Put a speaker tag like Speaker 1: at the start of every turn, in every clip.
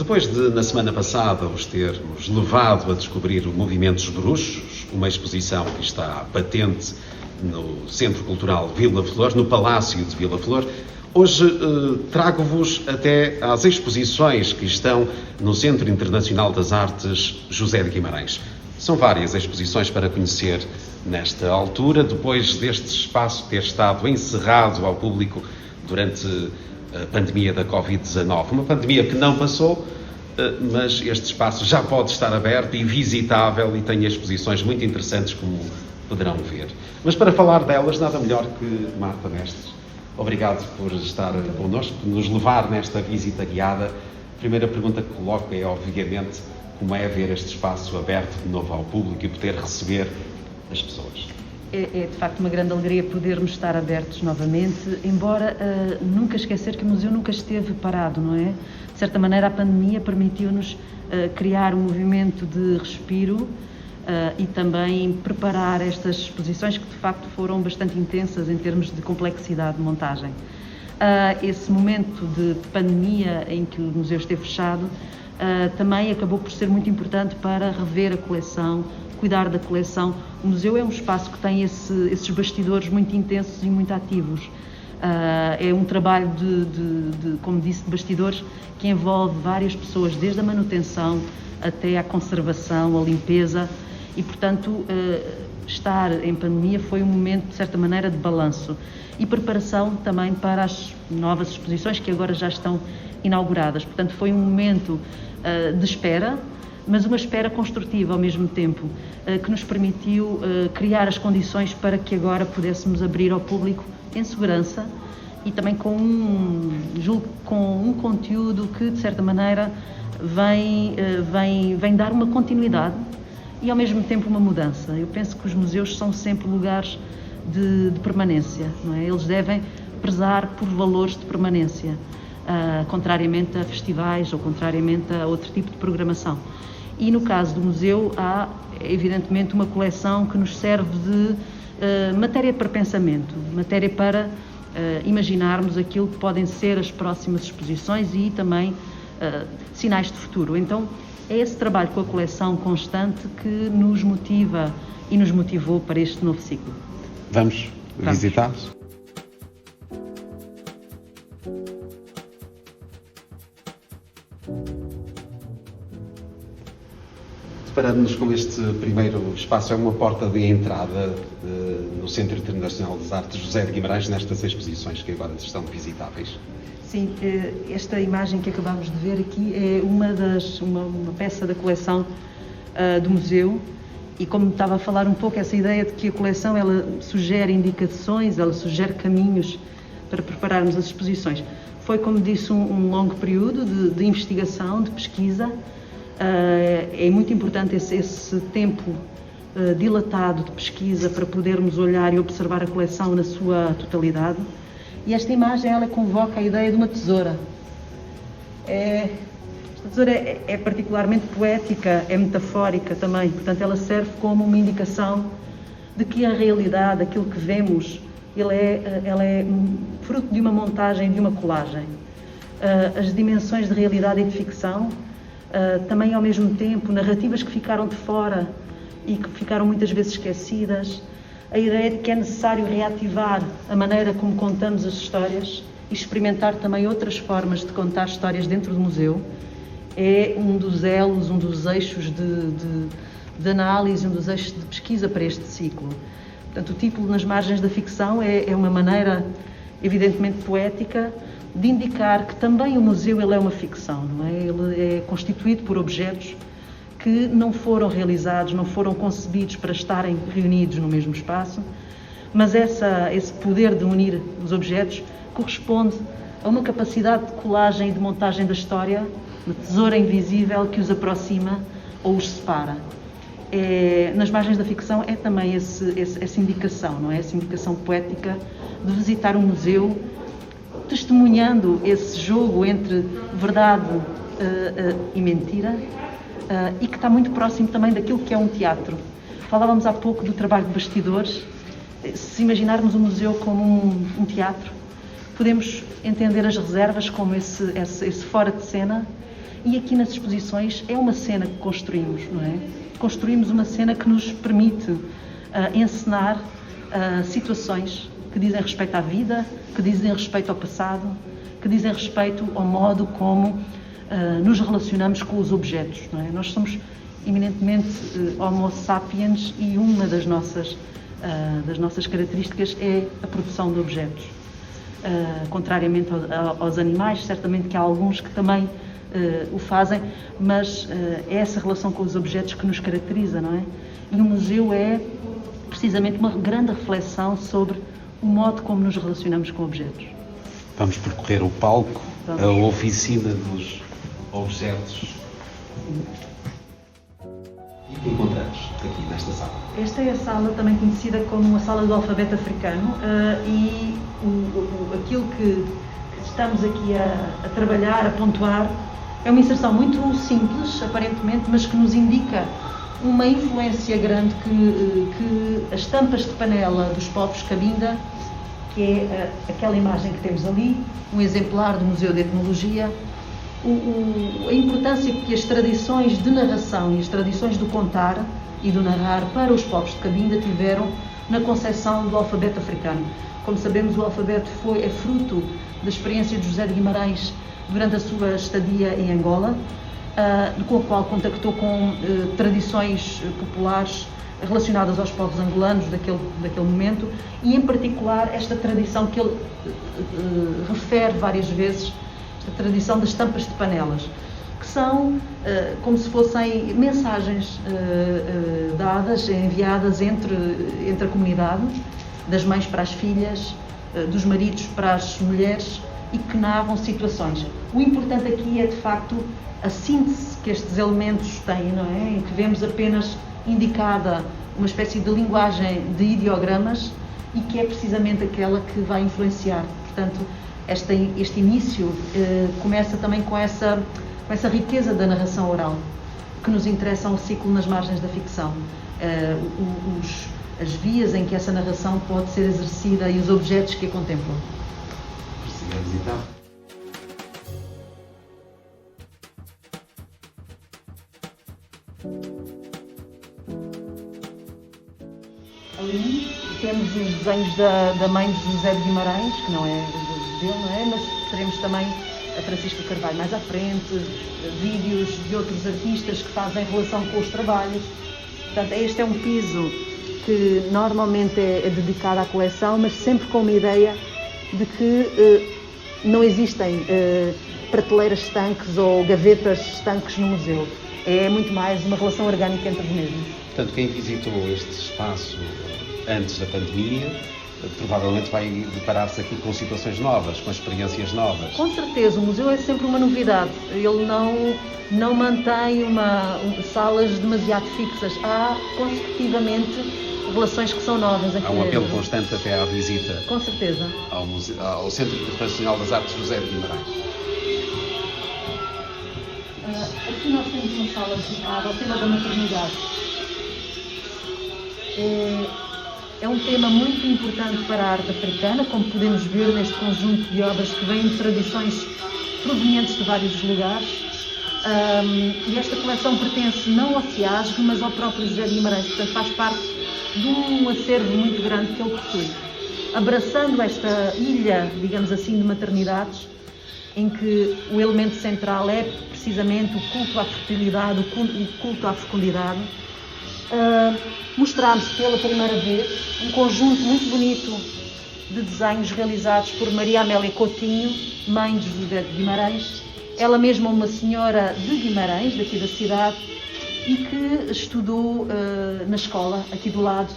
Speaker 1: Depois de, na semana passada, os termos levado a descobrir o Movimento dos Bruxos, uma exposição que está patente no Centro Cultural Vila Flor, no Palácio de Vila Flor, hoje trago-vos até às exposições que estão no Centro Internacional das Artes José de Guimarães. São várias exposições para conhecer nesta altura, depois deste espaço ter estado encerrado ao público durante a pandemia da Covid-19. Uma pandemia que não passou, mas este espaço já pode estar aberto e visitável e tem exposições muito interessantes, como poderão ver. Mas para falar delas, nada melhor que Marta Mestres. Obrigado por estar connosco, por nos levar nesta visita guiada. A primeira pergunta que coloco é, obviamente, como é ver este espaço aberto de novo ao público e poder receber as pessoas.
Speaker 2: É de facto uma grande alegria podermos estar abertos novamente, embora nunca esquecer que o museu nunca esteve parado, não é? De certa maneira, a pandemia permitiu-nos criar um movimento de respiro e também preparar estas exposições que de facto foram bastante intensas em termos de complexidade de montagem. Esse momento de pandemia em que o museu esteve fechado também acabou por ser muito importante para rever a coleção, cuidar da coleção. O museu é um espaço que tem esses bastidores muito intensos e muito ativos. É um trabalho como disse, de bastidores que envolve várias pessoas, desde a manutenção até à conservação, a limpeza, e portanto estar em pandemia foi um momento, de certa maneira, de balanço e preparação também para as novas exposições que agora já estão inauguradas. Portanto, foi um momento de espera, mas uma espera construtiva ao mesmo tempo, que nos permitiu criar as condições para que agora pudéssemos abrir ao público em segurança e também com um conteúdo que, de certa maneira, vem dar uma continuidade e, ao mesmo tempo, uma mudança. Eu penso que os museus são sempre lugares de permanência, não é? Eles devem prezar por valores de permanência, contrariamente a festivais ou contrariamente a outro tipo de programação. E no caso do museu há, evidentemente, uma coleção que nos serve de matéria para pensamento, matéria para imaginarmos aquilo que podem ser as próximas exposições e também sinais de futuro. Então, é esse trabalho com a coleção constante que nos motiva e nos motivou para este novo ciclo.
Speaker 1: Vamos visitar? Deparando-nos com este primeiro espaço, é uma porta de entrada no Centro Internacional das Artes José de Guimarães, nestas exposições que agora estão visitáveis.
Speaker 2: Sim, esta imagem que acabamos de ver aqui é uma peça da coleção do museu, e como estava a falar um pouco, essa ideia de que a coleção ela sugere indicações, ela sugere caminhos para prepararmos as exposições. Foi, como disse, um longo período de investigação, de pesquisa. É muito importante esse tempo dilatado de pesquisa para podermos olhar e observar a coleção na sua totalidade. E esta imagem, ela convoca a ideia de uma tesoura. Esta tesoura é particularmente poética, é metafórica também, portanto ela serve como uma indicação de que a realidade, aquilo que vemos, ela é fruto de uma montagem, de uma colagem. As dimensões de realidade e de ficção, também ao mesmo tempo narrativas que ficaram de fora e que ficaram muitas vezes esquecidas, a ideia de que é necessário reativar a maneira como contamos as histórias e experimentar também outras formas de contar histórias dentro do museu, é um dos elos, um dos eixos de análise, um dos eixos de pesquisa para este ciclo. Portanto, o título Nas Margens da Ficção é uma maneira evidentemente poética de indicar que também o museu ele é uma ficção, não é? Ele é constituído por objetos que não foram realizados, não foram concebidos para estarem reunidos no mesmo espaço, mas esse poder de unir os objetos corresponde a uma capacidade de colagem e de montagem da história, uma tesoura invisível que os aproxima ou os separa. Nas Margens da Ficção é também essa indicação, não é? Essa indicação poética de visitar um museu, testemunhando esse jogo entre verdade e mentira, e que está muito próximo também daquilo que é um teatro. Falávamos há pouco do trabalho de bastidores. Se imaginarmos o museu como um teatro, podemos entender as reservas como esse fora de cena E aqui nas exposições é uma cena que construímos, não é? Construímos uma cena que nos permite encenar situações que dizem respeito à vida, que dizem respeito ao passado, que dizem respeito ao modo como nos relacionamos com os objetos, não é? Nós somos eminentemente homo sapiens e uma das nossas características é a produção de objetos. Contrariamente aos animais, certamente que há alguns que também o fazem, mas é essa relação com os objetos que nos caracteriza, não é? E o museu é precisamente uma grande reflexão sobre o modo como nos relacionamos com objetos.
Speaker 1: Vamos percorrer o palco,
Speaker 2: Vamos.
Speaker 1: a oficina dos objetos.
Speaker 2: Sim.
Speaker 1: E o que encontramos aqui nesta sala?
Speaker 2: Esta é a sala também conhecida como a sala do alfabeto africano e aquilo que estamos aqui a trabalhar, a pontuar, é uma inserção muito simples, aparentemente, mas que nos indica uma influência grande que as tampas de panela dos povos Cabinda, que é aquela imagem que temos ali, um exemplar do Museu de Etnologia, a importância que as tradições de narração e as tradições do contar e do narrar para os povos de Cabinda tiveram na concepção do alfabeto africano. Como sabemos, o alfabeto é fruto da experiência de José de Guimarães durante a sua estadia em Angola, com a qual contactou com tradições populares relacionadas aos povos angolanos daquele momento, e em particular esta tradição que ele refere várias vezes, esta tradição das tampas de panelas, que são como se fossem mensagens dadas, enviadas entre a comunidade, das mães para as filhas, dos maridos para as mulheres, e que narram situações. O importante aqui é, de facto, a síntese que estes elementos têm, não é? Em que vemos apenas indicada uma espécie de linguagem de ideogramas e que é precisamente aquela que vai influenciar. Portanto, este início começa também com essa riqueza da narração oral, que nos interessa ao ciclo nas margens da ficção. As vias em que essa narração pode ser exercida e os objetos que a contemplam.
Speaker 1: Prosseguimos então.
Speaker 2: Ali temos os desenhos da mãe de José de Guimarães, que não é dele, não é? Mas teremos também a Francisca Carvalho mais à frente, vídeos de outros artistas que fazem relação com os trabalhos. Portanto, este é um piso que normalmente é dedicado à coleção, mas sempre com uma ideia de que não existem prateleiras estanques ou gavetas estanques no museu. É muito mais uma relação orgânica entre os mesmos.
Speaker 1: Portanto, quem visitou este espaço antes da pandemia provavelmente vai deparar-se aqui com situações novas, com experiências novas.
Speaker 2: Com certeza, o museu é sempre uma novidade. Ele não mantém salas demasiado fixas. Há, consecutivamente, relações que são novas aqui.
Speaker 1: Há um apelo constante até à visita.
Speaker 2: Com certeza.
Speaker 1: Ao Centro Internacional das Artes José de Guimarães.
Speaker 2: Aqui nós temos uma sala dedicada ao tema da maternidade. É um tema muito importante para a arte africana, como podemos ver neste conjunto de obras que vêm de tradições provenientes de vários lugares. E esta coleção pertence não ao CIASG, mas ao próprio José de Guimarães, portanto faz parte de um acervo muito grande que ele possui. Abraçando esta ilha, digamos assim, de maternidades, em que o elemento central é precisamente o culto à fertilidade, o culto à fecundidade, mostramos pela primeira vez um conjunto muito bonito de desenhos realizados por Maria Amélia Coutinho, mãe de José de Guimarães, ela mesma uma senhora de Guimarães, daqui da cidade, e que estudou na escola, aqui do lado,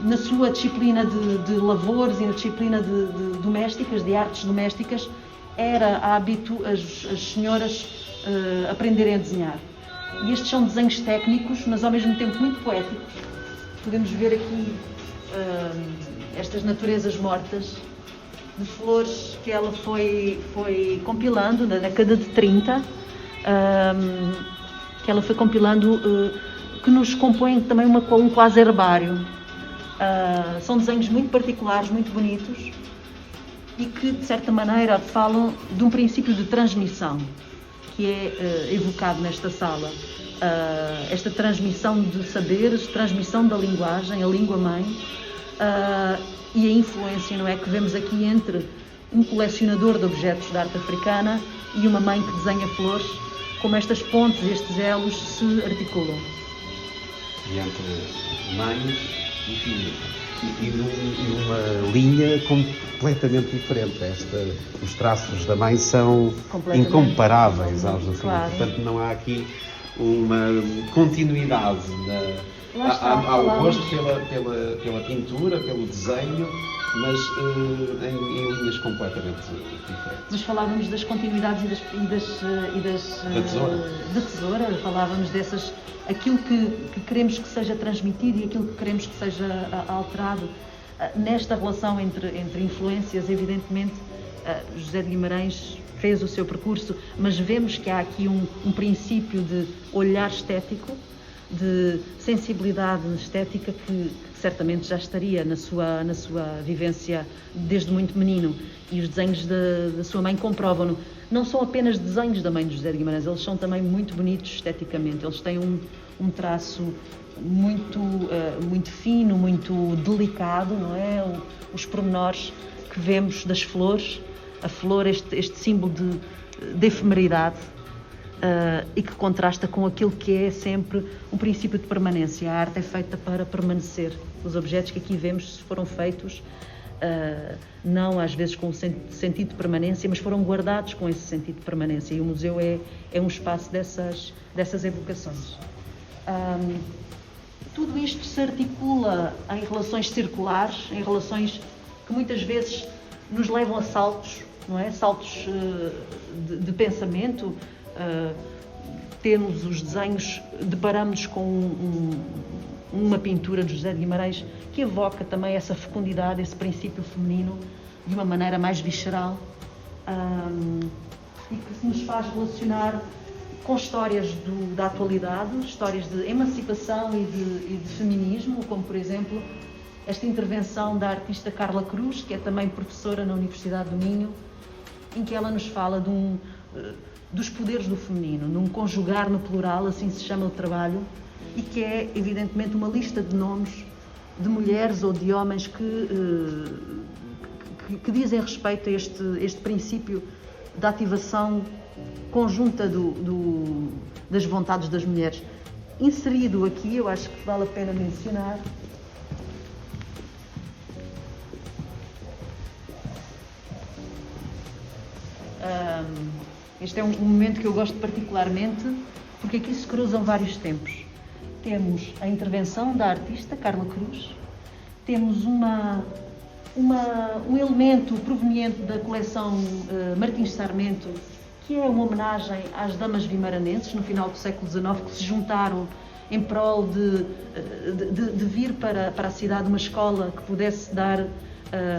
Speaker 2: na sua disciplina de lavores e na disciplina de domésticas, de artes domésticas, era hábito as senhoras aprenderem a desenhar. E estes são desenhos técnicos, mas ao mesmo tempo muito poéticos. Podemos ver aqui estas naturezas mortas, de flores que ela foi compilando na década de 30, que ela foi compilando, que nos compõem também um quase herbário. São desenhos muito particulares, muito bonitos, e que, de certa maneira, falam de um princípio de transmissão, que é evocado nesta sala. Esta transmissão de saberes, transmissão da linguagem, a língua-mãe, e a influência, não é, que vemos aqui entre um colecionador de objetos de arte africana e uma mãe que desenha flores, como estas pontes, estes elos se articulam.
Speaker 1: E entre mãe e filho. E numa linha completamente diferente. Os traços da mãe são incomparáveis aos do filho.
Speaker 2: Claro.
Speaker 1: Portanto, não há aqui uma continuidade. Há o gosto pela pintura, pelo desenho, mas em linhas completamente diferentes.
Speaker 2: Mas falávamos das continuidades
Speaker 1: Da tesoura.
Speaker 2: Falávamos dessas, aquilo que queremos que seja transmitido e aquilo que queremos que seja alterado. Nesta relação entre influências, evidentemente, José de Guimarães fez o seu percurso, mas vemos que há aqui um princípio de olhar estético, de sensibilidade estética que certamente já estaria na sua vivência desde muito menino, e os desenhos da sua mãe comprovam-no. Não são apenas desenhos da mãe de José de Guimarães, eles são também muito bonitos esteticamente, eles têm um traço muito fino, muito delicado, não é? Os pormenores que vemos das flores, a flor, este símbolo de efemeridade, e que contrasta com aquilo que é sempre um princípio de permanência. A arte é feita para permanecer. Os objetos que aqui vemos foram feitos não às vezes com o sentido de permanência, mas foram guardados com esse sentido de permanência, e o museu é um espaço dessas evocações. Tudo isto se articula em relações circulares, em relações que muitas vezes nos levam a saltos, não é? Saltos de pensamento. Temos os desenhos, deparamos com uma pintura de José de Guimarães que evoca também essa fecundidade, esse princípio feminino de uma maneira mais visceral, e que nos faz relacionar com histórias da atualidade, histórias de emancipação e de feminismo, como por exemplo esta intervenção da artista Carla Cruz, que é também professora na Universidade do Minho, em que ela nos fala dos poderes do feminino, num conjugar no plural, assim se chama o trabalho, e que é evidentemente uma lista de nomes de mulheres ou de homens que dizem respeito a este princípio da ativação conjunta das vontades das mulheres. Inserido aqui, eu acho que vale a pena mencionar este é um momento que eu gosto particularmente, porque aqui se cruzam vários tempos. Temos a intervenção da artista Carla Cruz, temos um elemento proveniente da coleção Martins Sarmento, que é uma homenagem às damas vimaranenses no final do século XIX, que se juntaram em prol de vir para a cidade uma escola que pudesse dar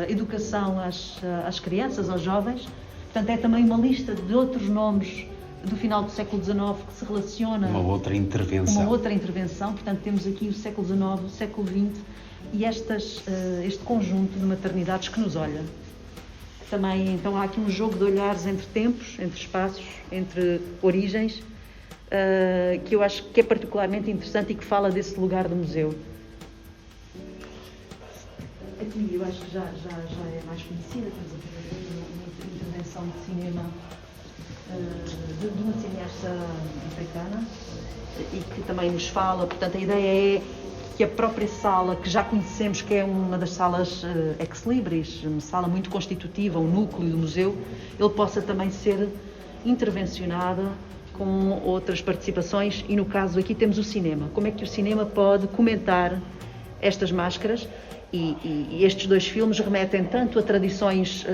Speaker 2: educação às crianças, aos jovens. Portanto, é também uma lista de outros nomes do final do século XIX que se relaciona...
Speaker 1: Uma outra intervenção.
Speaker 2: Portanto, temos aqui o século XIX, o século XX e este conjunto de maternidades que nos olha. Também, então, há aqui um jogo de olhares entre tempos, entre espaços, entre origens, que eu acho que é particularmente interessante e que fala desse lugar do museu. Aqui eu acho que já é mais conhecida, estamos a ver uma intervenção de cinema de uma cineasta africana, e que também nos fala, portanto a ideia é que a própria sala, que já conhecemos que é uma das salas ex libris, uma sala muito constitutiva, um núcleo do museu, ele possa também ser intervencionada com outras participações, e no caso aqui temos o cinema. Como é que o cinema pode comentar estas máscaras? E estes dois filmes remetem tanto a tradições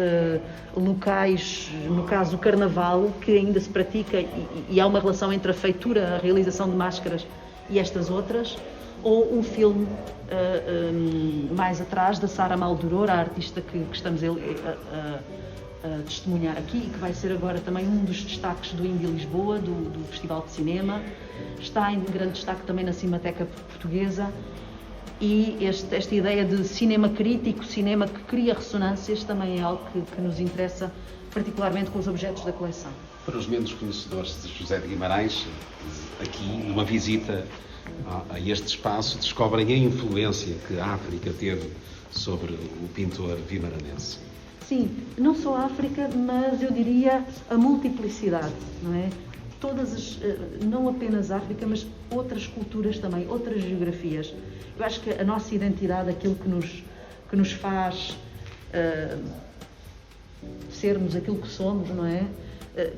Speaker 2: locais, no caso o carnaval, que ainda se pratica, e há uma relação entre a feitura, a realização de máscaras e estas outras, ou um filme mais atrás da Sara Maldoror, a artista que estamos a testemunhar aqui, e que vai ser agora também um dos destaques do Indie Lisboa, do Festival de Cinema. Está em grande destaque também na Cinemateca Portuguesa. E esta ideia de cinema crítico, cinema que cria ressonâncias, também é algo que nos interessa particularmente com os objetos da coleção.
Speaker 1: Para os menos conhecedores de José de Guimarães, aqui, numa visita a este espaço, descobrem a influência que a África teve sobre o pintor vimaranense.
Speaker 2: Sim, não só a África, mas eu diria a multiplicidade, não é? Não apenas a África, mas outras culturas também, outras geografias. Eu acho que a nossa identidade, aquilo que nos faz sermos aquilo que somos, não é?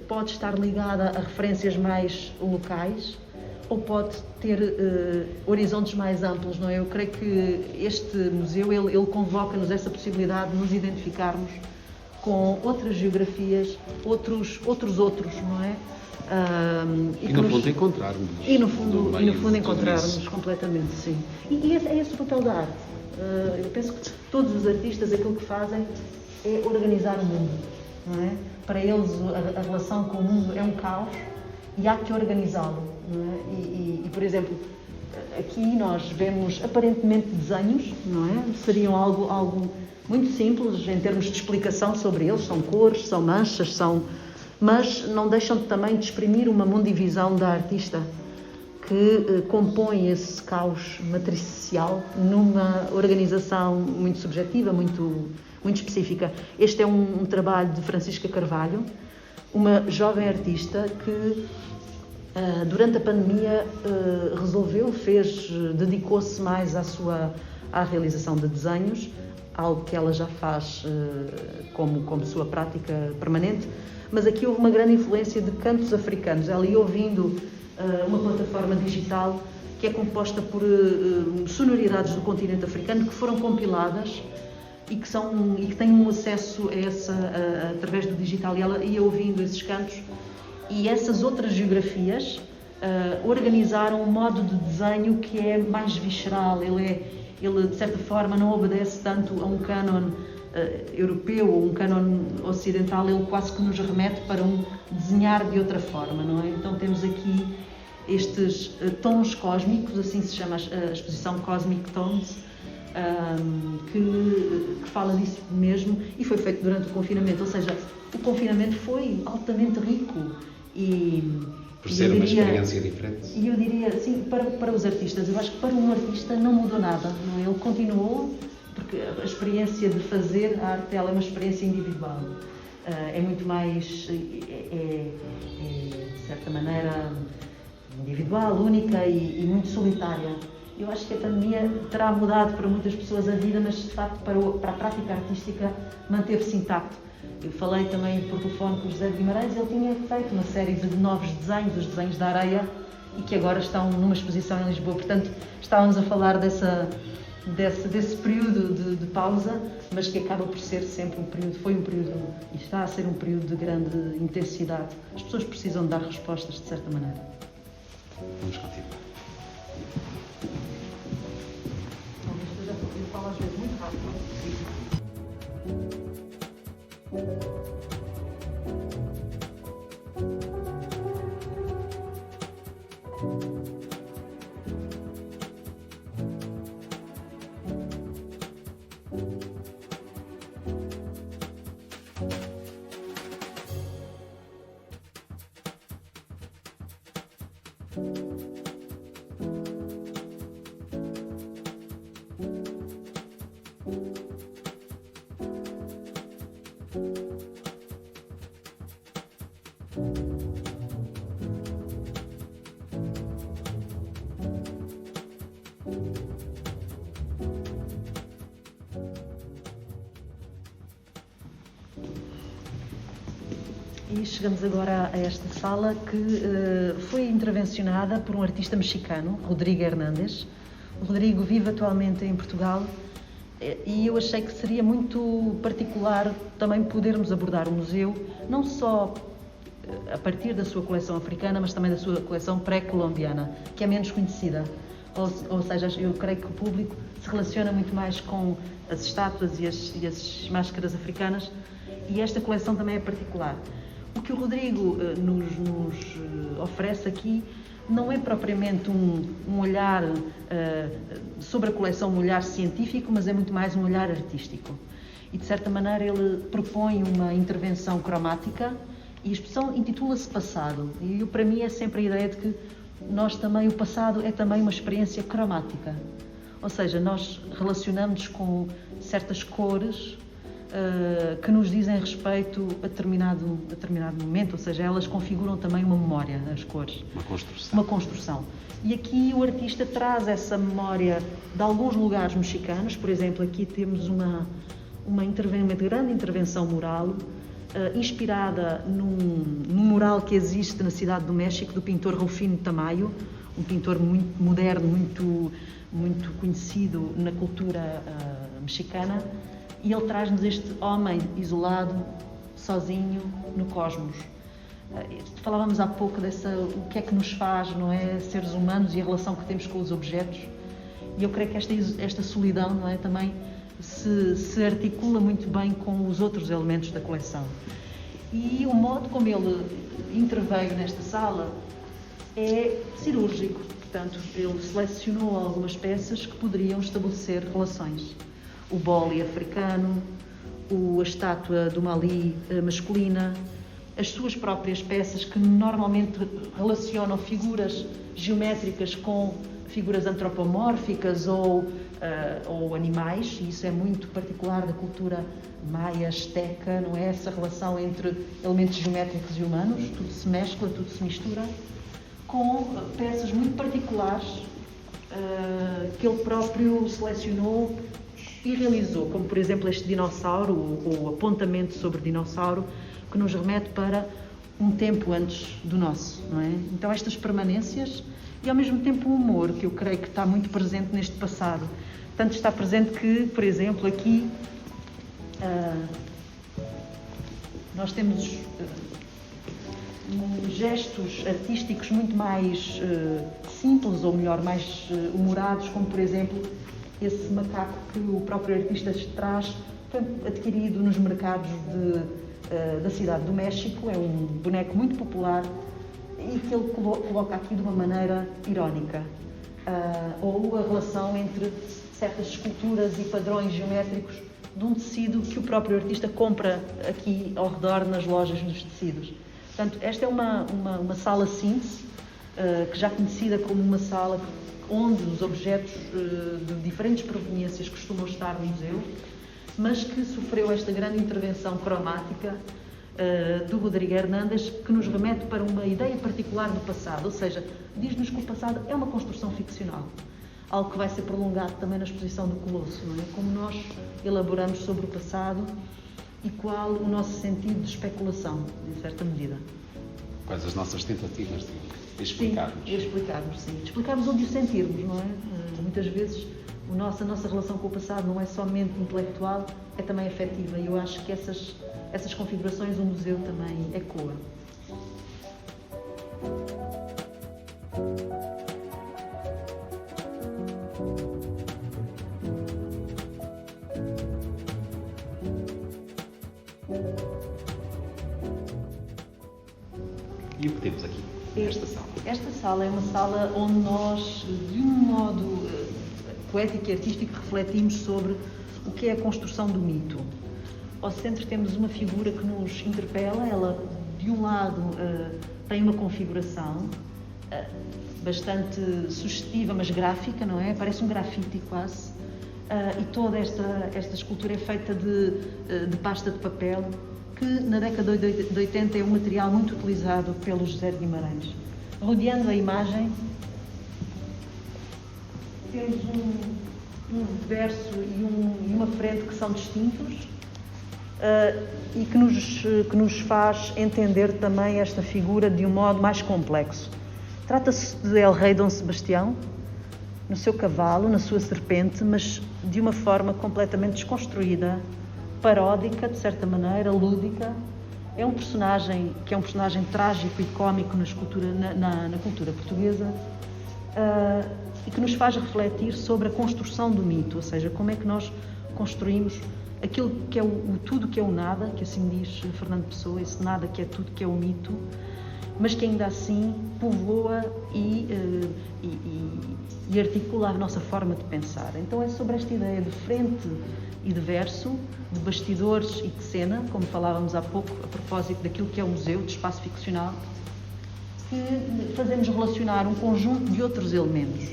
Speaker 2: Pode estar ligada a referências mais locais ou pode ter horizontes mais amplos, não é? Eu creio que este museu, ele convoca-nos essa possibilidade de nos identificarmos com outras geografias, outros, não é?
Speaker 1: E no fundo encontrarmos.
Speaker 2: E no fundo encontrarmos completamente, sim. E é esse o papel da arte. Eu penso que todos os artistas aquilo que fazem é organizar o mundo, não é? Para eles a relação com o mundo é um caos e há que organizá-lo, não é? E, por exemplo, aqui nós vemos aparentemente desenhos, não é? Seriam algo muito simples em termos de explicação sobre eles, são cores, são manchas, mas não deixam também de exprimir uma mundivisão da artista que compõe esse caos matricial numa organização muito subjetiva, muito específica. Este é um trabalho de Francisca Carvalho, uma jovem artista que durante a pandemia dedicou-se mais à realização de desenhos, algo que ela já faz como sua prática permanente, mas aqui houve uma grande influência de cantos africanos. Ela ia ouvindo uma plataforma digital que é composta por sonoridades do continente africano que foram compiladas e que têm um acesso a através do digital, e ela ia ouvindo esses cantos e essas outras geografias organizaram um modo de desenho que é mais visceral. Ele de certa forma não obedece tanto a um cânon europeu ou um cânon ocidental, ele quase que nos remete para um desenhar de outra forma, não é? Então temos aqui estes tons cósmicos, assim se chama a exposição Cosmic Tones, que fala disso mesmo, e foi feito durante o confinamento, ou seja, o confinamento foi altamente rico
Speaker 1: por ser uma experiência diferente.
Speaker 2: E eu diria, sim, para os artistas, eu acho que para um artista não mudou nada, não é? Ele continuou, porque a experiência de fazer a arte dela é uma experiência individual, é muito mais, de certa maneira, individual, única e muito solitária. Eu acho que a pandemia terá mudado para muitas pessoas a vida, mas de facto para a prática artística manteve-se intacto. Eu falei também por telefone com o José de Guimarães, ele tinha feito uma série de novos desenhos, os desenhos da areia, e que agora estão numa exposição em Lisboa. Portanto, estávamos a falar desse período de pausa, mas que acaba por ser sempre foi um período, e está a ser um período de grande intensidade. As pessoas precisam de dar respostas, de certa maneira.
Speaker 1: Vamos continuar.
Speaker 2: Eu falo às vezes muito rápido. E chegamos agora a esta sala que foi intervencionada por um artista mexicano, Rodrigo Hernández. O Rodrigo vive atualmente em Portugal e eu achei que seria muito particular também podermos abordar o museu, não só a partir da sua coleção africana, mas também da sua coleção pré-colombiana, que é menos conhecida. Ou seja, eu creio que o público se relaciona muito mais com as estátuas e as máscaras africanas, e esta coleção também é particular. O que o Rodrigo nos oferece aqui não é propriamente um olhar sobre a coleção, um olhar científico, mas é muito mais um olhar artístico. E, de certa maneira, ele propõe uma intervenção cromática E a exposição intitula-se Passado. E para mim é sempre a ideia de que nós também, o passado é também uma experiência cromática. Ou seja, nós relacionamos com certas cores que nos dizem respeito a determinado momento, ou seja, elas configuram também uma memória, as cores. Uma construção. E aqui o artista traz essa memória de alguns lugares mexicanos. Por exemplo, aqui temos uma grande intervenção mural, inspirada num mural que existe na cidade do México, do pintor Rufino Tamayo, um pintor muito moderno, muito conhecido na cultura mexicana, e ele traz-nos este homem isolado, sozinho, no cosmos. Falávamos há pouco o que é que nos faz, não é, seres humanos e a relação que temos com os objetos, e eu creio que esta solidão, não é, também se articula muito bem com os outros elementos da coleção. E o modo como ele interveio nesta sala é cirúrgico. Portanto, ele selecionou algumas peças que poderiam estabelecer relações. O boli africano, a estátua do Mali masculina, as suas próprias peças que normalmente relacionam figuras geométricas com figuras antropomórficas ou animais, e isso é muito particular da cultura maia, azteca, não é? Essa relação entre elementos geométricos e humanos, tudo se mescla, tudo se mistura, com peças muito particulares que ele próprio selecionou e realizou, como por exemplo este dinossauro, ou apontamento sobre dinossauro, que nos remete para um tempo antes do nosso, não é? Então estas permanências e ao mesmo tempo um humor que eu creio que está muito presente neste passado. Tanto está presente que, por exemplo, aqui nós temos gestos artísticos muito mais simples, ou melhor, mais humorados, como por exemplo esse macaco que o próprio artista traz, foi adquirido nos mercados da cidade do México. É um boneco muito popular e que ele coloca aqui de uma maneira irónica, ou a relação entre certas esculturas e padrões geométricos de um tecido que o próprio artista compra aqui ao redor nas lojas dos tecidos. Portanto, esta é uma sala síntese, que já conhecida como uma sala onde os objetos de diferentes proveniências costumam estar no museu, mas que sofreu esta grande intervenção cromática do Rodrigo Hernández, que nos remete para uma ideia particular do passado, ou seja, diz-nos que o passado é uma construção ficcional, algo que vai ser prolongado também na exposição do Colosso, não é? Como nós elaboramos sobre o passado e qual o nosso sentido de especulação, em certa medida.
Speaker 1: Quais as nossas tentativas de explicarmos?
Speaker 2: Sim, de explicarmos onde o sentirmos, não é? Muitas vezes a nossa relação com o passado não é somente intelectual, é também afetiva, e eu acho que essas configurações o museu também ecoa.
Speaker 1: E o que temos aqui, nesta sala?
Speaker 2: Esta sala é uma sala onde nós, de um modo poético e artístico, refletimos sobre o que é a construção do mito. Ao centro temos uma figura que nos interpela. Ela, de um lado, tem uma configuração bastante sugestiva, mas gráfica, não é? Parece um grafite quase. E toda esta escultura é feita de pasta de papel, que na década de 80 é um material muito utilizado pelo José de Guimarães. Rodeando a imagem, temos um verso e uma frente que são distintos, e que nos faz entender também esta figura de um modo mais complexo. Trata-se de El Rei Dom Sebastião, no seu cavalo, na sua serpente, mas de uma forma completamente desconstruída, paródica, de certa maneira, lúdica. É um personagem que é um personagem trágico e cómico na cultura portuguesa, e que nos faz refletir sobre a construção do mito, ou seja, como é que nós construímos aquilo que é o tudo que é o nada, que assim diz Fernando Pessoa, esse nada que é tudo que é o mito, mas que ainda assim povoa e articula a nossa forma de pensar. Então é sobre esta ideia de frente e diverso, de bastidores e de cena, como falávamos há pouco, a propósito daquilo que é o museu, de espaço ficcional, que fazemos relacionar um conjunto de outros elementos.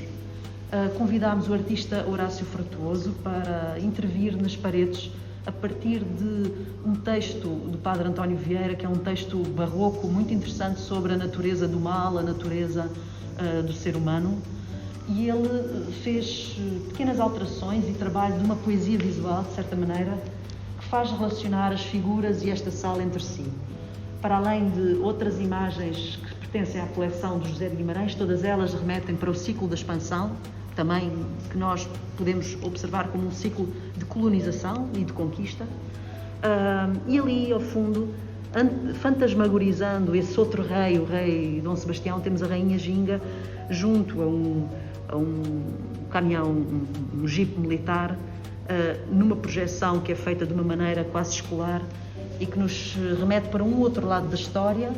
Speaker 2: Convidámos o artista Horácio Frutuoso para intervir nas paredes a partir de um texto do Padre António Vieira, que é um texto barroco muito interessante sobre a natureza do mal, a natureza do ser humano, e ele fez pequenas alterações e trabalho de uma poesia visual, de certa maneira, que faz relacionar as figuras e esta sala entre si. Para além de outras imagens que pertencem à coleção do José de Guimarães, todas elas remetem para o ciclo da expansão, também que nós podemos observar como um ciclo de colonização e de conquista. E ali, ao fundo, fantasmagorizando esse outro rei, o rei Dom Sebastião, temos a rainha Ginga junto a um caminhão, um jipe militar, numa projeção que é feita de uma maneira quase escolar e que nos remete para um outro lado da história,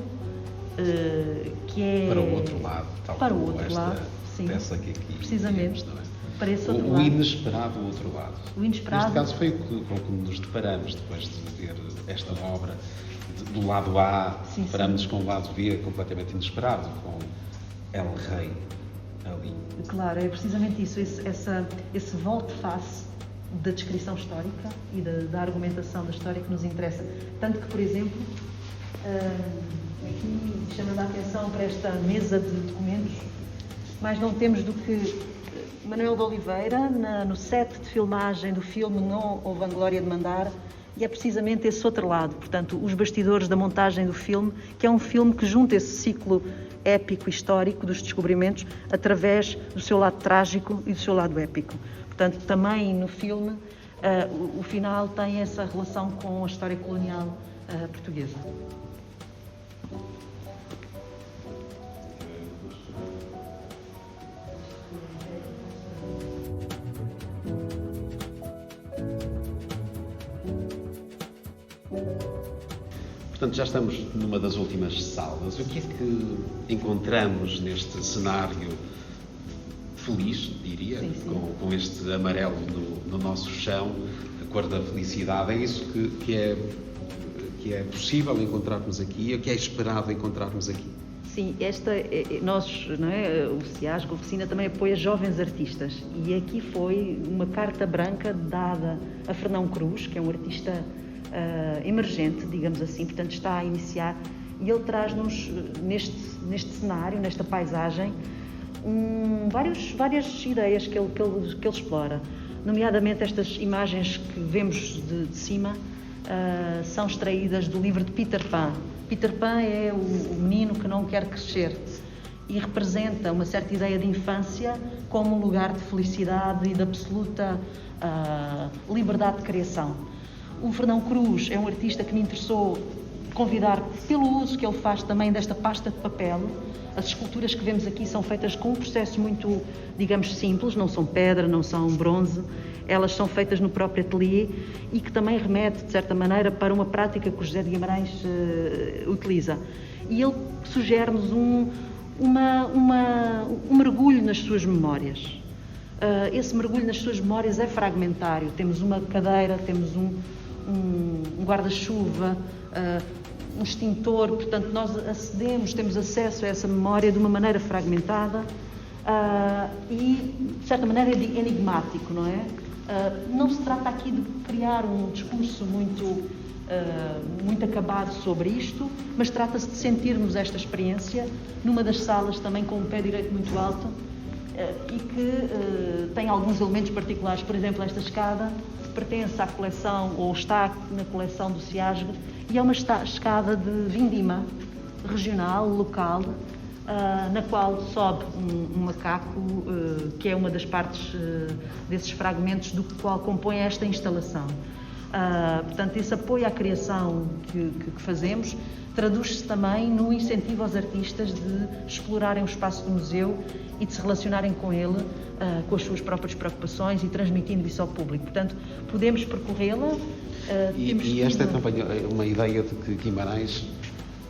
Speaker 2: que é...
Speaker 1: Para o outro lado, tal
Speaker 2: para
Speaker 1: como
Speaker 2: o outro
Speaker 1: esta
Speaker 2: lado, sim,
Speaker 1: peça que aqui
Speaker 2: precisamente,
Speaker 1: temos, não é?
Speaker 2: para esse outro
Speaker 1: o
Speaker 2: lado.
Speaker 1: inesperado outro lado.
Speaker 2: O inesperado.
Speaker 1: Neste caso foi com o que nos deparamos depois de ver esta obra. Do lado A,
Speaker 2: Sim,
Speaker 1: deparamos com o lado B completamente inesperado, com El Rei ali.
Speaker 2: Claro, é precisamente isso, esse volte-face da descrição histórica e da argumentação da história que nos interessa. Tanto que, por exemplo, aqui chamando a atenção para esta mesa de documentos, mais não temos do que Manuel de Oliveira, no set de filmagem do filme Não Houve a Glória de Mandar, e é precisamente esse outro lado, portanto, os bastidores da montagem do filme, que é um filme que junta esse ciclo épico histórico dos descobrimentos através do seu lado trágico e do seu lado épico. Portanto, também no filme, o final tem essa relação com a história colonial portuguesa.
Speaker 1: Portanto, já estamos numa das últimas salas. O que é que encontramos neste cenário feliz, diria,
Speaker 2: sim, sim.
Speaker 1: Com este amarelo no nosso chão, a cor da felicidade? É isso que é possível encontrarmos aqui, o que é esperado encontrarmos aqui?
Speaker 2: Sim, nós, não é, o CIASG, a oficina, também apoia jovens artistas, e aqui foi uma carta branca dada a Fernão Cruz, que é um artista emergente, digamos assim, portanto está a iniciar, e ele traz-nos neste cenário, nesta paisagem, várias ideias que ele explora, nomeadamente estas imagens que vemos de cima são extraídas do livro de Peter Pan. Peter Pan é o menino que não quer crescer e representa uma certa ideia de infância como um lugar de felicidade e de absoluta liberdade de criação. O Fernão Cruz é um artista que me interessou convidar pelo uso que ele faz também desta pasta de papel. As esculturas que vemos aqui são feitas com um processo muito, digamos, simples, não são pedra, não são bronze, elas são feitas no próprio ateliê e que também remete, de certa maneira, para uma prática que o José de Guimarães utiliza. E ele sugere-nos um mergulho nas suas memórias. Esse mergulho nas suas memórias é fragmentário. Temos uma cadeira, temos um guarda-chuva, um extintor, portanto nós temos acesso a essa memória de uma maneira fragmentada e, de certa maneira, enigmático, não é? Não se trata aqui de criar um discurso muito acabado sobre isto, mas trata-se de sentirmos esta experiência numa das salas também com o pé direito muito alto e que tem alguns elementos particulares. Por exemplo, esta escada pertence à coleção, ou está na coleção do CIASG, e é uma escada de vindima regional, local, na qual sobe um macaco, que é uma das partes desses fragmentos do qual compõe esta instalação. Portanto, esse apoio à criação que fazemos traduz-se também no incentivo aos artistas de explorarem o espaço do museu e de se relacionarem com ele, com as suas próprias preocupações e transmitindo isso ao público. Portanto, podemos percorrê-la.
Speaker 1: E esta é também uma ideia de que Guimarães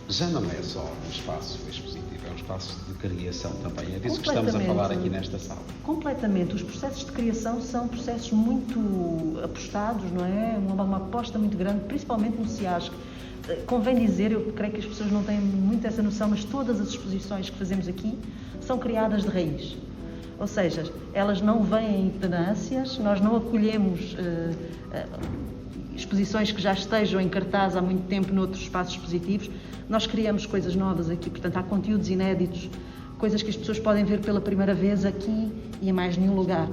Speaker 1: já não é só um espaço expositivo, é um espaço de criação também. É disso que estamos a falar aqui nesta sala.
Speaker 2: Completamente. Os processos de criação são processos muito apostados, não é? Uma aposta muito grande, principalmente no SIASC. Convém dizer, eu creio que as pessoas não têm muito essa noção, mas todas as exposições que fazemos aqui são criadas de raiz. Ou seja, elas não vêm em pedâncias, nós não acolhemos exposições que já estejam em cartaz há muito tempo noutros espaços expositivos. Nós criamos coisas novas aqui, portanto há conteúdos inéditos, coisas que as pessoas podem ver pela primeira vez aqui e em mais nenhum lugar.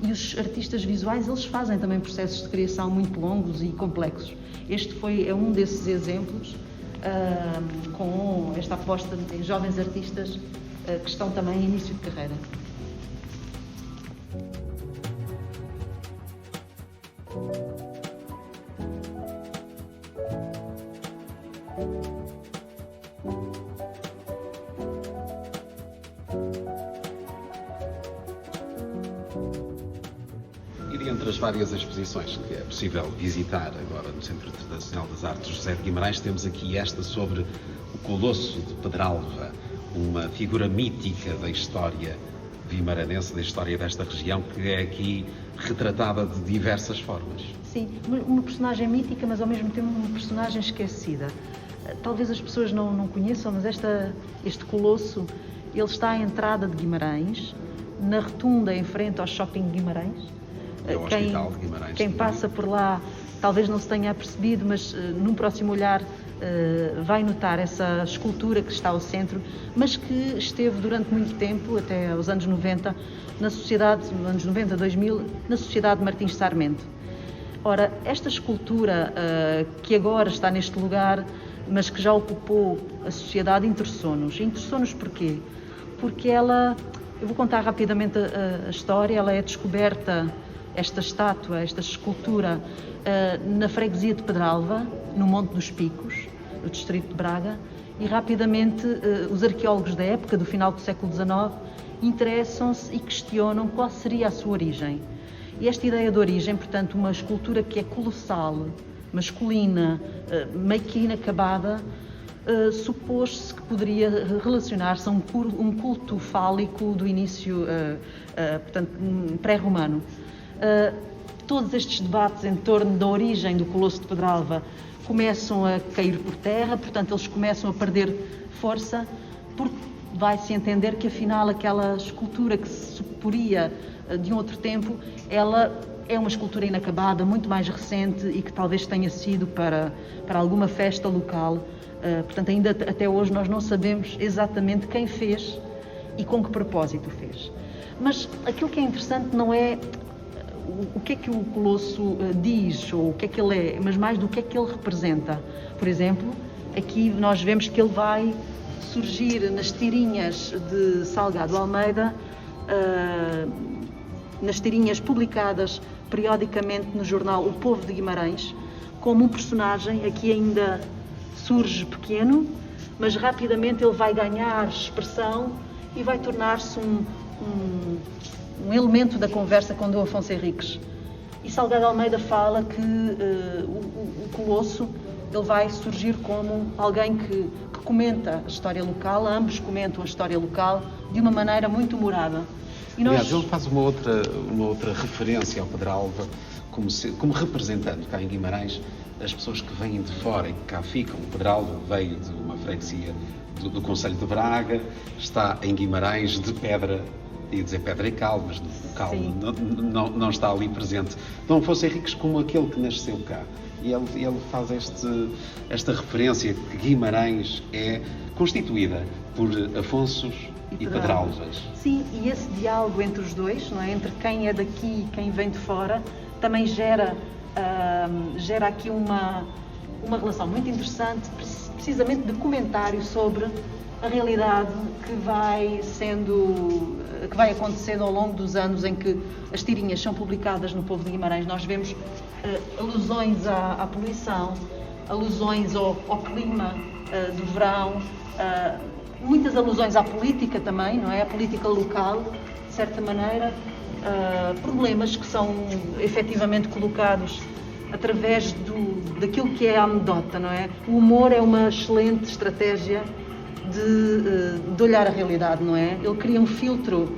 Speaker 2: E os artistas visuais, eles fazem também processos de criação muito longos e complexos. Este é um desses exemplos, com esta aposta em jovens artistas que estão também em início de carreira.
Speaker 1: E entre as várias exposições que é possível visitar agora no Centro Internacional das Artes José de Guimarães, temos aqui esta sobre o Colosso de Pedralva, uma figura mítica da história vimaranense, da história desta região, que é aqui retratada de diversas formas.
Speaker 2: Sim, uma personagem mítica, mas ao mesmo tempo uma personagem esquecida. Talvez as pessoas não conheçam, mas este Colosso, ele está à entrada de Guimarães, na rotunda em frente ao Shopping de Guimarães.
Speaker 1: É o Hospital de Guimarães.
Speaker 2: Quem passa por lá talvez não se tenha apercebido, mas num próximo olhar vai notar essa escultura que está ao centro, mas que esteve durante muito tempo, até aos anos 90, na sociedade, anos 90, 2000, na Sociedade de Martins Sarmento. Ora, esta escultura que agora está neste lugar, mas que já ocupou a sociedade, interessou-nos. Interessou-nos porquê? Porque ela, eu vou contar rapidamente a história, ela é descoberta, esta estátua, esta escultura, na freguesia de Pedralva, no Monte dos Picos, no distrito de Braga, e rapidamente os arqueólogos da época, do final do século XIX, interessam-se e questionam qual seria a sua origem. E esta ideia de origem, portanto, uma escultura que é colossal, masculina, meio que inacabada, supôs-se que poderia relacionar-se a um culto fálico do início, portanto, pré-romano. Todos estes debates em torno da origem do Colosso de Pedralva começam a cair por terra, portanto eles começam a perder força, porque vai-se entender que afinal aquela escultura que se suporia de um outro tempo, ela é uma escultura inacabada, muito mais recente e que talvez tenha sido para alguma festa local. Portanto, ainda até hoje nós não sabemos exatamente quem fez e com que propósito fez. Mas aquilo que é interessante não é o que é que o Colosso diz ou o que é que ele é, mas mais do que é que ele representa. Por exemplo, aqui nós vemos que ele vai surgir nas tirinhas de Salgado Almeida, nas tirinhas publicadas periodicamente no jornal O Povo de Guimarães, como um personagem. Aqui ainda surge pequeno, mas rapidamente ele vai ganhar expressão e vai tornar-se um elemento da conversa com Dom Afonso Henriques. E Salgado Almeida fala que o Colosso, ele vai surgir como alguém que comenta a história local, ambos comentam a história local de uma maneira muito humorada. E nós...
Speaker 1: Aliás, ele faz uma outra referência ao Pedralva como representando cá em Guimarães as pessoas que vêm de fora e que cá ficam. O Pedralva veio de uma freguesia do Concelho de Braga, está em Guimarães de Pedra, ia dizer Pedra e Cal, mas o Cal não está ali presente. Dom Afonso Henriques como aquele que nasceu cá. E ele faz esta referência que Guimarães é constituída por Afonsos e Pedralvas.
Speaker 2: Sim, e esse diálogo entre os dois, não é? Entre quem é daqui e quem vem de fora, também gera aqui uma relação muito interessante, precisamente de comentário sobre a realidade que vai acontecendo ao longo dos anos em que as tirinhas são publicadas no Povo de Guimarães. Nós vemos alusões à poluição, alusões ao clima do verão, muitas alusões à política também, não é? A política local, de certa maneira, problemas que são efetivamente colocados através daquilo que é a anedota, não é? O humor é uma excelente estratégia de olhar a realidade, não é? Ele cria um filtro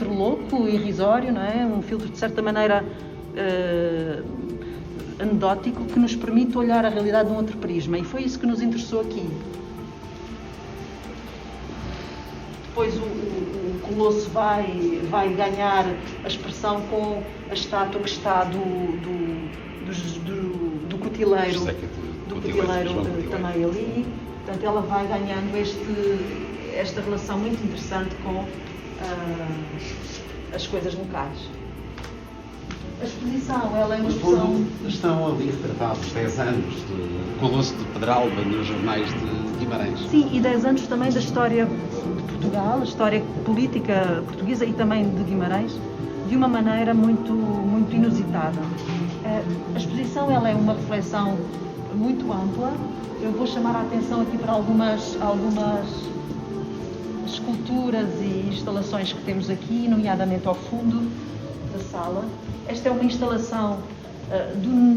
Speaker 2: louco, irrisório, não é? Um filtro, de certa maneira, anedótico, que nos permite olhar a realidade de um outro prisma, e foi isso que nos interessou aqui. Depois o Colosso vai ganhar a expressão com a estátua que está do cutileiro, também ali. Portanto, ela vai ganhando esta relação muito interessante com as coisas locais. A exposição, ela é uma exposição...
Speaker 1: Estão ali retratados 10 anos do Colosso de Pedralba nos jornais de Guimarães.
Speaker 2: Sim, e 10 anos também da história de Portugal, a história política portuguesa e também de Guimarães, de uma maneira muito, muito inusitada. A exposição, ela é uma reflexão muito ampla. Eu vou chamar a atenção aqui para algumas esculturas e instalações que temos aqui, nomeadamente ao fundo da sala. Esta é uma instalação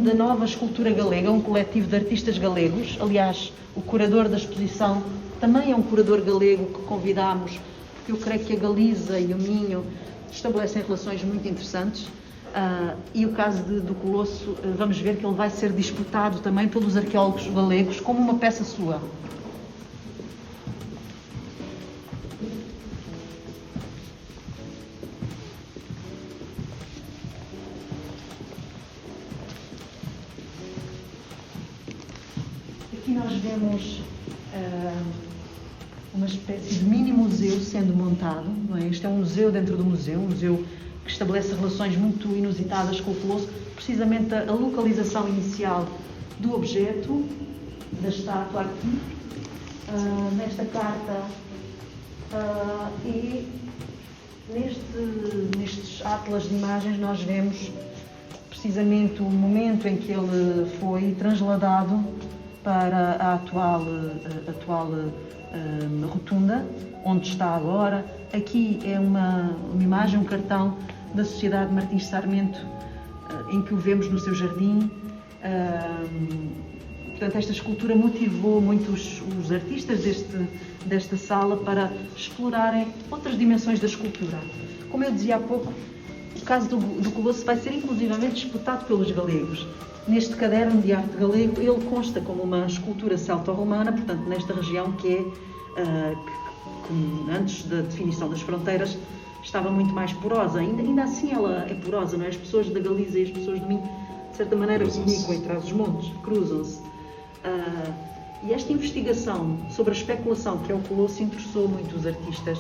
Speaker 2: da Nova Escultura Galega, um coletivo de artistas galegos. Aliás, o curador da exposição também é um curador galego que convidámos, porque eu creio que a Galiza e o Minho estabelecem relações muito interessantes. E o caso do Colosso, vamos ver que ele vai ser disputado também pelos arqueólogos galegos como uma peça sua. Aqui nós vemos uma espécie de mini museu sendo montado, não é? Este é um museu dentro do museu, um museu que estabelece relações muito inusitadas com o Colosso, precisamente a localização inicial do objeto, da estátua aqui, nesta carta, e nestes atlas de imagens nós vemos precisamente o momento em que ele foi transladado para a atual rotunda, onde está agora. Aqui é uma imagem, um cartão da Sociedade Martins Sarmento, em que o vemos no seu jardim. Portanto, esta escultura motivou muito os artistas desta sala para explorarem outras dimensões da escultura. Como eu dizia há pouco, o caso do Colosso vai ser inclusivamente disputado pelos galegos. Neste caderno de arte galego, ele consta como uma escultura celto-romana, portanto, nesta região que antes da definição das fronteiras estava muito mais porosa. Ainda assim ela é porosa, não é? As pessoas da Galiza e as pessoas do Minho, de certa maneira, comunicam entre os montes, cruzam-se. E esta investigação sobre a especulação que é o Colosso interessou muito os artistas,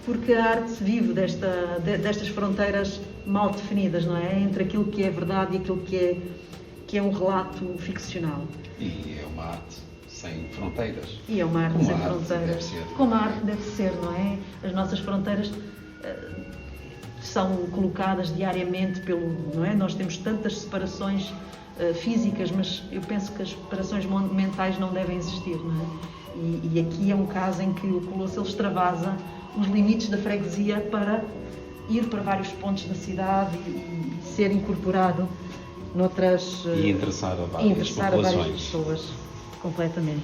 Speaker 2: porque a arte vive destas fronteiras mal definidas, não é? Entre aquilo que é verdade e aquilo que é um relato ficcional.
Speaker 1: E é uma arte sem fronteiras.
Speaker 2: E é uma arte sem fronteiras. Como a arte deve ser, não é? As nossas fronteiras são colocadas diariamente não é? Nós temos tantas separações físicas, mas eu penso que as separações mentais não devem existir, não é? E aqui é um caso em que o Colosso ele extravasa os limites da freguesia para ir para vários pontos da cidade e ser incorporado noutras...
Speaker 1: E interessar a várias
Speaker 2: pessoas, completamente.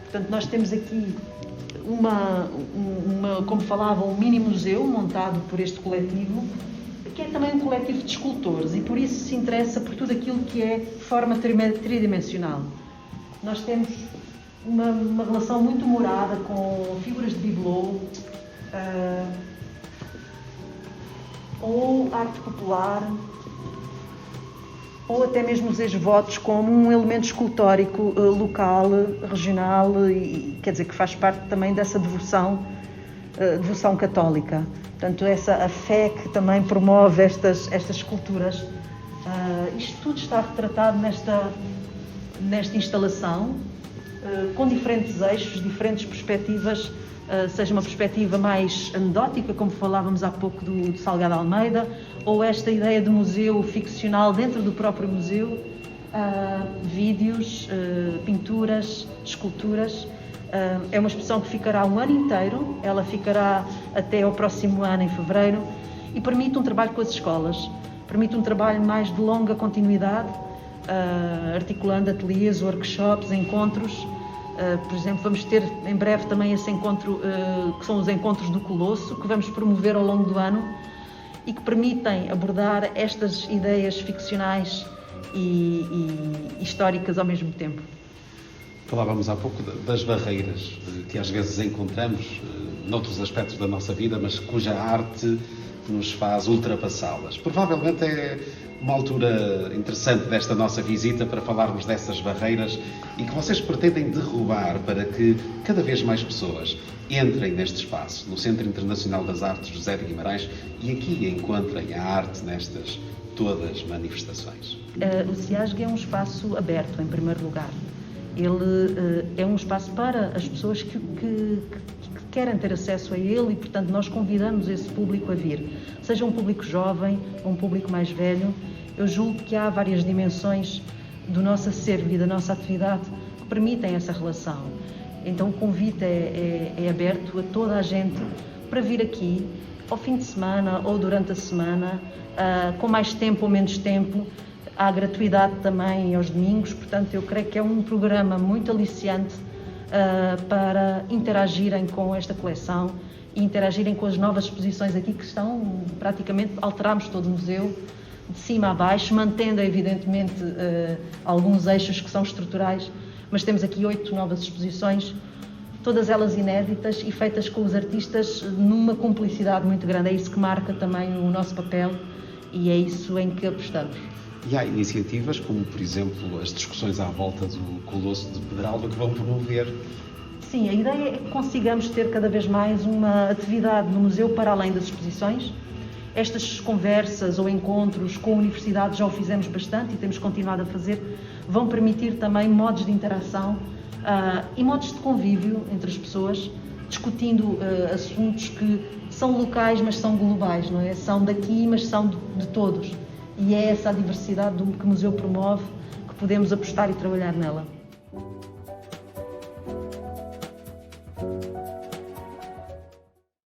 Speaker 2: Portanto, nós temos aqui como falava, um mini museu montado por este coletivo, que é também um coletivo de escultores e por isso se interessa por tudo aquilo que é forma tridimensional. Nós temos uma relação muito humorada com figuras de bibelô, ou arte popular, ou até mesmo os ex-votos como um elemento escultórico local, regional, e quer dizer que faz parte também dessa devoção católica. Portanto, a fé que também promove estas esculturas. Isto tudo está retratado nesta instalação, com diferentes eixos, diferentes perspectivas, seja uma perspectiva mais anedótica, como falávamos há pouco do Salgado Almeida, ou esta ideia de museu ficcional dentro do próprio museu, vídeos, pinturas, esculturas. É uma exposição que ficará um ano inteiro, ela ficará até ao próximo ano, em fevereiro, e permite um trabalho com as escolas, permite um trabalho mais de longa continuidade, articulando ateliês, workshops, encontros, Por exemplo, vamos ter em breve também esse encontro, que são os Encontros do Colosso, que vamos promover ao longo do ano e que permitem abordar estas ideias ficcionais e históricas ao mesmo tempo.
Speaker 1: Falávamos há pouco das barreiras que às vezes encontramos noutros aspectos da nossa vida, mas cuja arte nos faz ultrapassá-las. Provavelmente é uma altura interessante desta nossa visita para falarmos dessas barreiras e que vocês pretendem derrubar para que cada vez mais pessoas entrem neste espaço, no Centro Internacional das Artes José de Guimarães, e aqui encontrem a arte nestas todas manifestações.
Speaker 2: O CIASG é um espaço aberto, em primeiro lugar. Ele é um espaço para as pessoas que querem ter acesso a ele e, portanto, nós convidamos esse público a vir. Seja um público jovem ou um público mais velho, eu julgo que há várias dimensões do nosso acervo e da nossa atividade que permitem essa relação. Então o convite é aberto a toda a gente para vir aqui ao fim de semana ou durante a semana, com mais tempo ou menos tempo. Há gratuidade também aos domingos, portanto eu creio que é um programa muito aliciante para interagirem com esta coleção e interagirem com as novas exposições aqui que estão, praticamente alterámos todo o museu, de cima a baixo, mantendo evidentemente alguns eixos que são estruturais, mas temos aqui 8 novas exposições, todas elas inéditas e feitas com os artistas numa cumplicidade muito grande. É isso que marca também o nosso papel e é isso em que apostamos.
Speaker 1: E há iniciativas como, por exemplo, as discussões à volta do Colosso de Pedralva que vão promover.
Speaker 2: Sim, a ideia é que consigamos ter cada vez mais uma atividade no museu para além das exposições. Estas conversas ou encontros com universidades já o fizemos bastante e temos continuado a fazer, vão permitir também modos de interação e modos de convívio entre as pessoas, discutindo assuntos que são locais, mas são globais, não é? São daqui, mas são de todos. E é essa a diversidade que o museu promove, que podemos apostar e trabalhar nela.